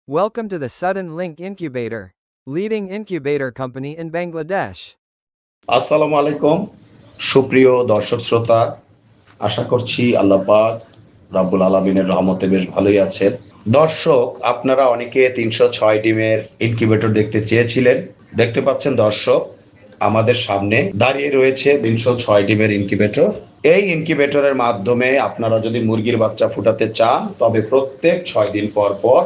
Welcome to the Sudden Link Incubator, leading incubator company in Bangladesh. আসসালামু আলাইকুম সুপ্রিয় দর্শক শ্রোতা, আশা করছি আল্লাহ পাক রাব্বুল আলামিনের রহমতে বেশ ভালোই আছেন। দর্শক, আপনারা অনেকে 306 ডিমের ইনকিউবেটর দেখতে চেয়েছিলেন। দেখতে পাচ্ছেন দর্শক, আমাদের সামনে দাঁড়িয়ে রয়েছে 306 ডিমের ইনকিউবেটর। এই ইনকিউবেটরের মাধ্যমে আপনারা যদি মুরগির বাচ্চা ফুটাতে চান, তবে প্রত্যেক 6 দিন পর পর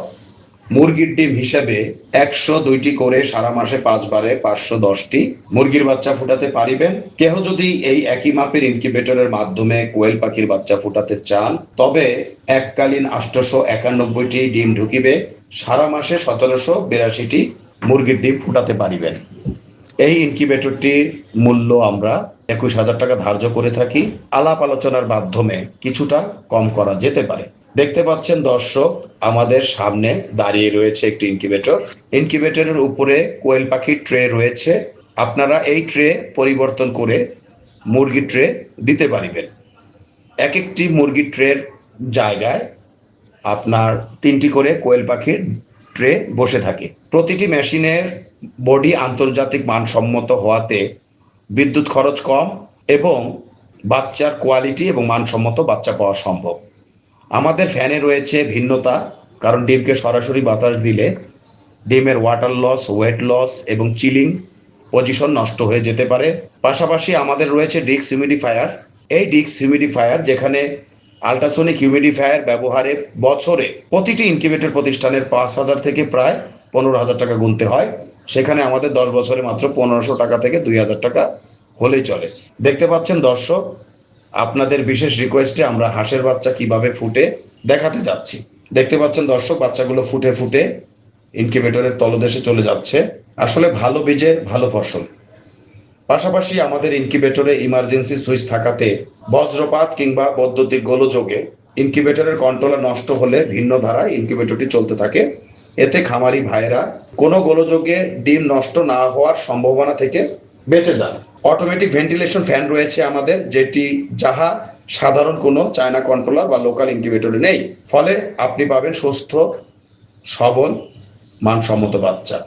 মুরগির ডিম হিসেবে 102টি করে সারা মাসে 5 বারে 510টি মুরগির বাচ্চা ফুটাতে পারিবেন। কেহ যদি এই একই মাপের ইনকিউবেটরের মাধ্যমে কোয়েল পাখির বাচ্চা ফুটাতে চান, তবে এককালীন 891টি ডিম ঢুকিবে, সারা মাসে 1782টি মুরগির ডিম ফুটাতে পারিবেন। এই ইনকিউবেটরটির মূল্য আমরা 21,000 টাকা ধার্য করে থাকি। আলাপ আলোচনার মাধ্যমে কিছুটা কম করা যেতে পারে। দেখতে পাচ্ছেন দর্শক, আমাদের সামনে দাঁড়িয়ে রয়েছে একটি ইনকিউবেটর। ইনকিউবেটরের উপরে কোয়েল পাখির ট্রে রয়েছে। আপনারা এই ট্রে পরিবর্তন করে মুরগির ট্রে দিতে পারিবেন। এক একটি মুরগির ট্রের জায়গায় আপনার 3টি করে কোয়েল পাখির ট্রে বসে থাকে। প্রতিটি মেশিনের বডি আন্তর্জাতিক মানসম্মত হওয়াতে বিদ্যুৎ খরচ কম এবং বাচ্চার কোয়ালিটি এবং মানসম্মত বাচ্চা পাওয়া সম্ভব। আমাদের ফ্যানে রয়েছে ভিন্নতা, কারণ ডিমকে সরাসরি বাতাস দিলে ডিমের ওয়াটার লস, ওয়েট লস এবং চিলিং পজিশন নষ্ট হয়ে যেতে পারে। পাশাপাশি আমাদের রয়েছে ডিক্স হিউমিডিফায়ার। এই ডিক্স হিউমিডিফায়ার, যেখানে আল্ট্রাসোনিক হিউমিডিফায়ার ব্যবহারে বছরে প্রতিটি ইনকিউবেটর প্রতিষ্ঠানের 5,000 থেকে প্রায় 15,000 টাকা গুনতে হয়, সেখানে আমাদের 10 বছরে মাত্র 1500 টাকা থেকে 2,000 টাকা হলেই চলে। দেখতে পাচ্ছেন দর্শক, আপনাদের বিশেষ রিকোয়েস্টে আমরা হাঁসের বাচ্চা কিভাবে ফুটে দেখাতে যাচ্ছি। দেখতে পাচ্ছেন দর্শক, বাচ্চাগুলো ফুটে ফুটে ইনকিউবেটরের তলদেশে চলে যাচ্ছে। আসলে ভালো বীজে ভালো ফসল। পাশাপাশি আমাদের ইনকিউবেটরে ইমার্জেন্সি সুইচ থাকাতে বজ্রপাত কিংবা বৈদ্যুতিক গোলযোগে ইনকিউবেটরের কন্ট্রোলার নষ্ট হলে ভিন্ন ধারায় ইনকিউবেটরটি চলতে থাকে। এতে খামারি ভাইয়েরা কোনো গোলযোগে ডিম নষ্ট না হওয়ার সম্ভাবনা থেকে বেঁচে যান। অটোমেটিক ভেন্টিলেশন ফ্যান রয়েছে আমাদের, যেটি যাহা সাধারণ কোনো চায়না কন্ট্রোলার বা লোকাল ইনকিউবেটরে নেই। ফলে আপনি পাবেন সুস্থ সবল মানসম্মত বাচ্চা।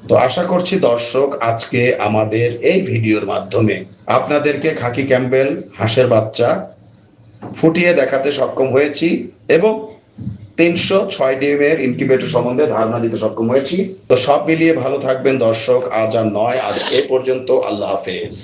তো আশা করছি দর্শক, আজকে আমাদের এই ভিডিওর মাধ্যমে আপনাদেরকে খাকি ক্যাম্বেল হাঁসের বাচ্চা ফুটিয়ে দেখাতে সক্ষম হয়েছি এবং 306 ডিমের ইনকিউবেটর সম্বন্ধে ধারণা দিতে সক্ষম হয়েছি। তো সব মিলিয়ে ভালো থাকবেন দর্শক। আজ আর নয়, আজ এ পর্যন্ত। আল্লাহ হাফেজ।